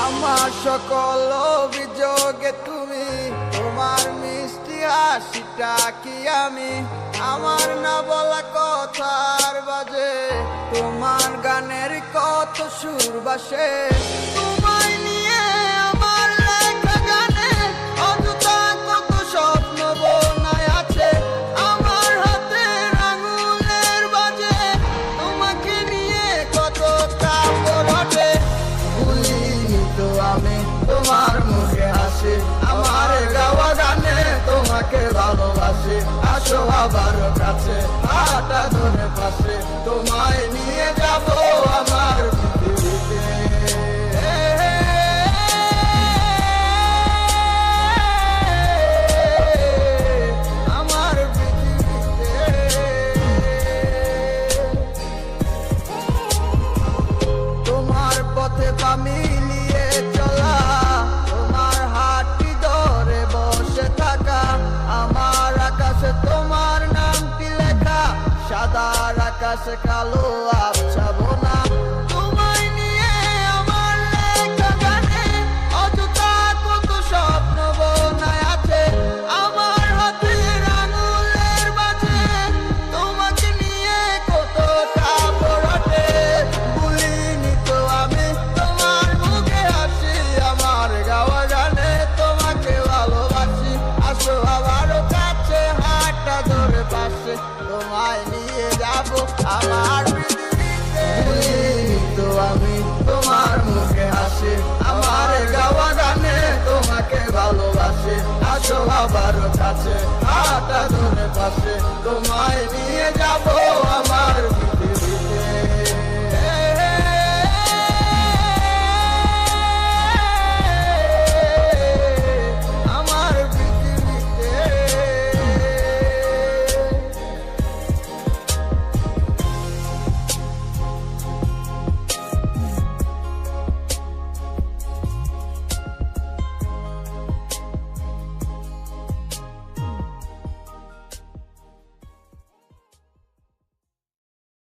আমার সকল অভিযোগে তুমি, তোমার মিষ্টি হাসিটা কি আমি, আমার না বলা কথার বাজে তোমার গানের কত সুর বাসে। তোমায় নিয়ে আমার লেখা গানে অযথা কত স্বপ্ন বোনায় আছে, আমার হাতের আঙুলের বাজে তোমাকে নিয়ে কত কাপড় ওঠে। ভুলিনি তো আমি তোমার মুখে হাসি, আমার গাওয়া গানে তোমাকে ভালোবাসি। আসো আবার কাছে, হাঁটা ধরে পাশে, তোমায় নিয়ে যাব আমার পৃথিবীতে। আমার পৃথিবীতে তোমার পথে পা মিলিয়ে চলা, তোমার হাতটি ধরে বসে থাকা, আমার আকাশে তোমার নামটি লেখা, সাদার আকাশে কালো আবছাবো না। তোমায় নিয়ে আমার লেখা গানে অযথা কত স্বপ্ন বোনায় আছে, আমার হাতের আঙুলের মাঝে তোমাকে নিয়ে কত কাপড় ওঠে। ভুলিনি তো আমি তোমার মুখে হাসি, আমার গাওয়া গানে তোমাকে ভালোবাসি। আসো আবারও কাছে, হাতটা ধরে পাশে, তোমায় নিয়ে যাব আমার পৃথিবীতে। ভুলিনি তো আমি তোমার মুখে হাসি, আমার গাওয়া গানে তোমাকে ভালোবাসি। আসো আবারও কাছে, হাতটা ধরে পাশে, তোমায় নিয়ে যাব